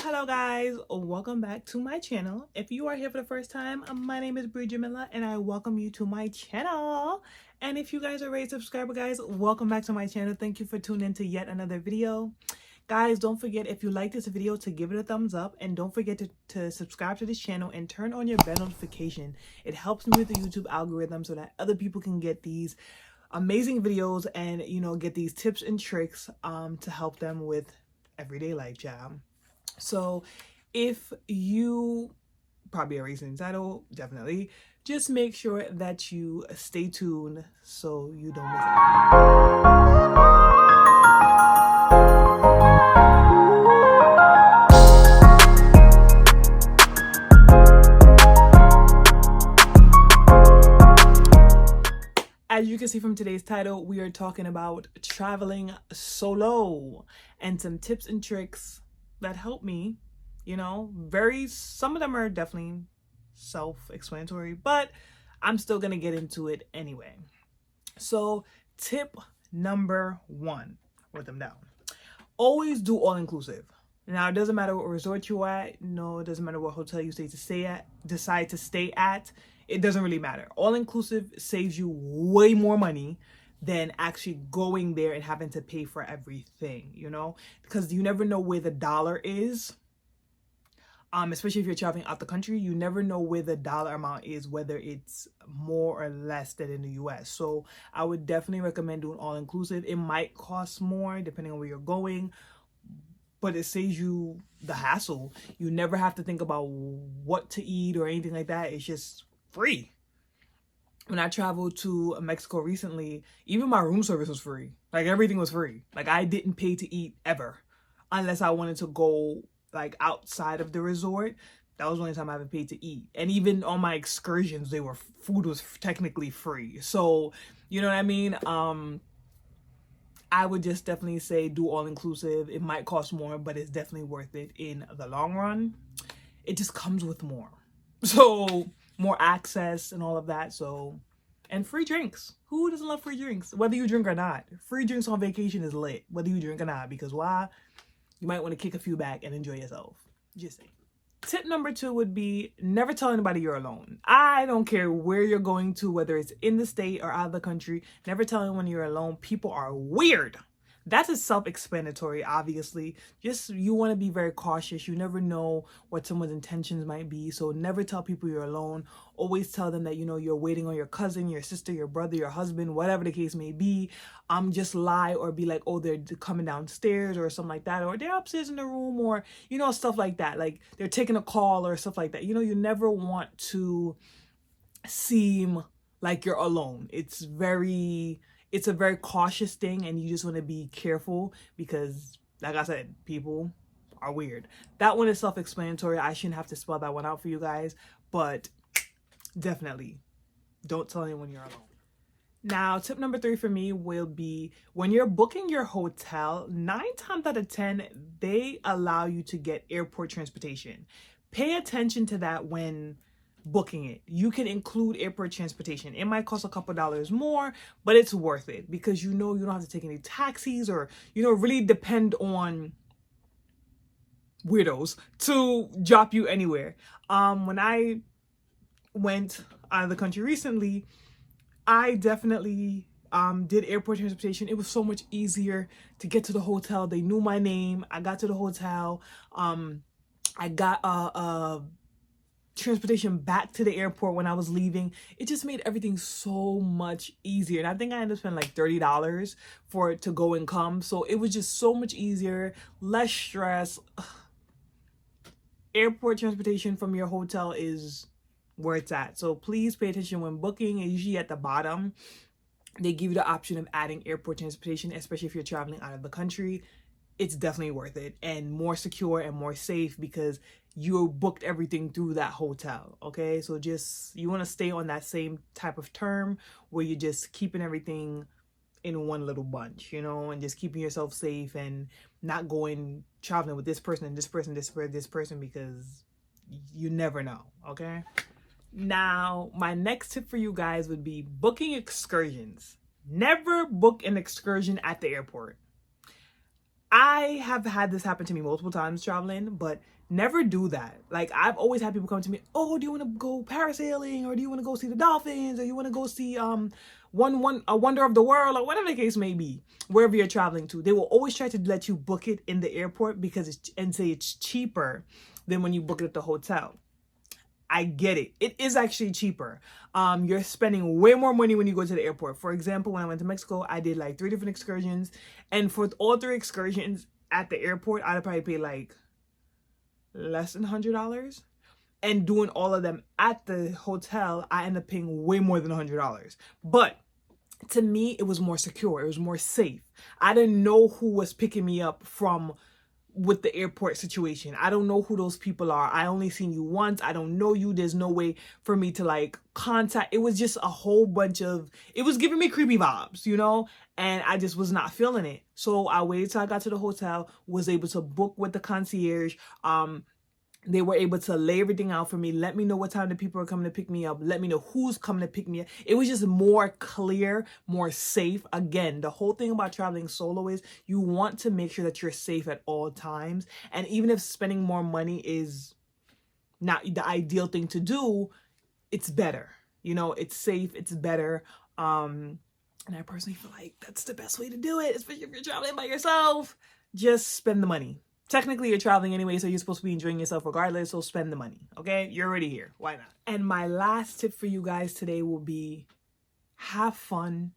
Hello guys, welcome back to my channel. If you are here for the first time, my name is Brejahmellayt and I welcome you to my channel. And if you guys are ready to subscribe, guys, welcome back to my channel. Thank you for tuning in to yet another video. Guys, don't forget, if you like this video, to give it a thumbs up, and don't forget to subscribe to this channel and turn on your bell notification. It helps me with the YouTube algorithm so that other people can get these amazing videos and, you know, get these tips and tricks to help them with everyday life, jam. So if you probably are raising the title, definitely just make sure that you stay tuned so you don't miss out. As you can see from today's title, we are talking about traveling solo and some tips and tricks that help me, you know. Some of them are definitely self-explanatory, but I'm still gonna get into it anyway. So tip number 1, write them down: always do all-inclusive. Now, it doesn't matter what resort you're at, no, it doesn't matter what hotel you decide to stay at, it doesn't really matter. All-inclusive saves you way more money than actually going there and having to pay for everything, you know, because you never know where the dollar is. Especially if you're traveling out the country, you never know where the dollar amount is, whether it's more or less than in the US. So I would definitely recommend doing all-inclusive. It might cost more depending on where you're going, but it saves you the hassle. You never have to think about what to eat or anything like that. It's just free. When I traveled to Mexico recently, even my room service was free. Like, everything was free. Like, I didn't pay to eat ever, unless I wanted to go like outside of the resort. That was the only time I ever paid to eat. And even on my excursions, food was technically free. So, you know what I mean? I would just definitely say do all-inclusive. It might cost more, but it's definitely worth it in the long run. It just comes with more. So, more access and all of that. So, and free drinks. Who doesn't love free drinks? Whether you drink or not. Free drinks on vacation is lit, whether you drink or not. Because why? You might want to kick a few back and enjoy yourself. Just saying. Tip number 2 would be never tell anybody you're alone. I don't care where you're going to, whether it's in the state or out of the country. Never tell anyone you're alone. People are weird. That is self-explanatory, obviously. Just, you want to be very cautious. You never know what someone's intentions might be. So never tell people you're alone. Always tell them that, you know, you're waiting on your cousin, your sister, your brother, your husband, whatever the case may be. Just lie or be like, oh, they're coming downstairs or something like that. Or they're upstairs in the room, or, you know, stuff like that. Like, they're taking a call or stuff like that. You know, you never want to seem like you're alone. It's a very cautious thing, and you just want to be careful because, like I said, people are weird. That one is self-explanatory. I shouldn't have to spell that one out for you guys, but definitely don't tell anyone you're alone. Now, tip number 3 for me will be, when you're booking your hotel, 9 times out of 10, they allow you to get airport transportation. Pay attention to that when booking it. You can include airport transportation. It might cost a couple dollars more, but it's worth it because, you know, you don't have to take any taxis or, you know, really depend on weirdos to drop you anywhere. When I went out of the country recently, I definitely did airport transportation. It was so much easier to get to the hotel. They knew my name. I got to the hotel. I got a transportation back to the airport when I was leaving. It just made everything so much easier, and I think I ended up spending like $30 for it to go and come. So it was just so much easier, less stress. Airport transportation from your hotel is where it's at, so please pay attention when booking. And usually at the bottom they give you the option of adding airport transportation, especially if you're traveling out of the country. It's definitely worth it and more secure and more safe because you booked everything through that hotel. Okay, so just, you want to stay on that same type of term where you're just keeping everything in one little bunch, you know, and just keeping yourself safe and not going traveling with this person and this person, this person, because you never know. Okay, now my next tip for you guys would be booking excursions. Never book an excursion at the airport. I have had this happen to me multiple times traveling, but never do that. Like, I've always had people come to me, oh, do you want to go parasailing, or do you want to go see the dolphins, or you want to go see a wonder of the world, or whatever the case may be, wherever you're traveling to. They will always try to let you book it in the airport because and say it's cheaper than when you book it at the hotel. I get it. It is actually cheaper. You're spending way more money when you go to the airport. For example, when I went to Mexico, I did like 3 different excursions. And for all 3 excursions at the airport, I'd probably pay like less than $100. And doing all of them at the hotel, I ended up paying way more than $100. But to me, it was more secure. It was more safe. I didn't know who was picking me up from with the airport situation. I don't know who those people are. I only seen you once. I don't know you. There's no way for me to like contact. It was just a whole bunch of, it was giving me creepy vibes, you know? And I just was not feeling it. So I waited till I got to the hotel, was able to book with the concierge. They were able to lay everything out for me, let me know what time the people are coming to pick me up, let me know who's coming to pick me up. It was just more clear, more safe. Again, the whole thing about traveling solo is you want to make sure that you're safe at all times. And even if spending more money is not the ideal thing to do, it's better. You know, it's safe, it's better. And I personally feel like that's the best way to do it, especially if you're traveling by yourself. Just spend the money. Technically, you're traveling anyway, so you're supposed to be enjoying yourself regardless, so spend the money, okay? You're already here. Why not? And my last tip for you guys today will be have fun,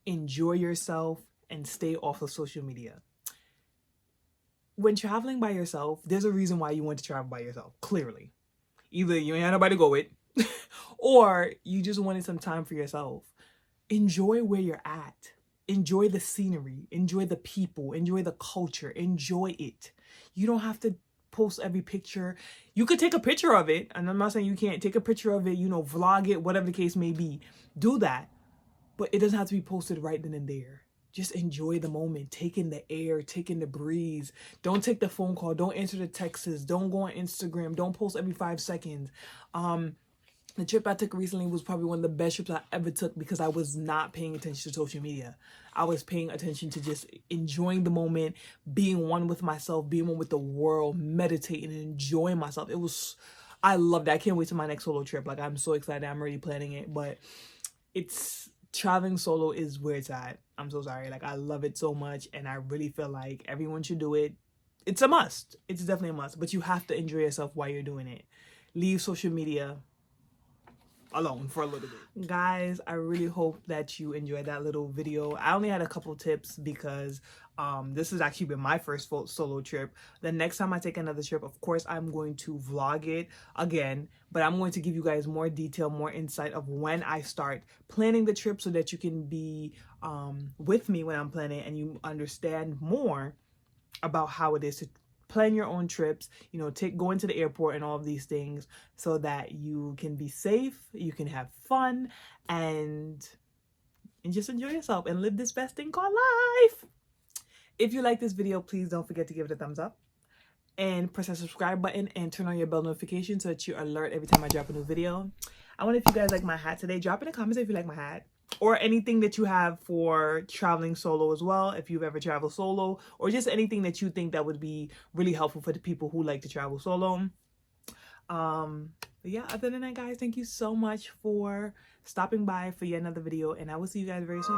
enjoy yourself, and stay off of social media. When traveling by yourself, there's a reason why you want to travel by yourself, clearly. Either you ain't had nobody to go with, or you just wanted some time for yourself. Enjoy where you're at. Enjoy the scenery, enjoy the people, enjoy the culture, enjoy it. You don't have to post every picture. You could take a picture of it, and I'm not saying you can't. Take a picture of it, you know, vlog it, whatever the case may be. Do that, but it doesn't have to be posted right then and there. Just enjoy the moment, take in the air, take in the breeze. Don't take the phone call, don't answer the texts, don't go on Instagram, don't post every 5 seconds. The trip I took recently was probably one of the best trips I ever took because I was not paying attention to social media. I was paying attention to just enjoying the moment, being one with myself, being one with the world, meditating and enjoying myself. I loved it. I can't wait till my next solo trip. Like, I'm so excited. I'm already planning it, but traveling solo is where it's at. I'm so sorry. Like, I love it so much, and I really feel like everyone should do it. It's a must. It's definitely a must, but you have to enjoy yourself while you're doing it. Leave social media alone for a little bit. Guys, I really hope that you enjoyed that little video. I only had a couple tips because this has actually been my first solo trip. The next time I take another trip, of course, I'm going to vlog it again, but I'm going to give you guys more detail, more insight of when I start planning the trip so that you can be with me when I'm planning and you understand more about how it is to plan your own trips, you know, go into the airport and all of these things so that you can be safe, you can have fun, and just enjoy yourself and live this best thing called life. If you like this video, please don't forget to give it a thumbs up and press that subscribe button and turn on your bell notification so that you're alert every time I drop a new video. I wonder if you guys like my hat today. Drop in the comments if you like my hat, or anything that you have for traveling solo as well, if you've ever traveled solo, or just anything that you think that would be really helpful for the people who like to travel solo. But yeah, other than that, guys, thank you so much for stopping by for yet another video, and I will see you guys very soon.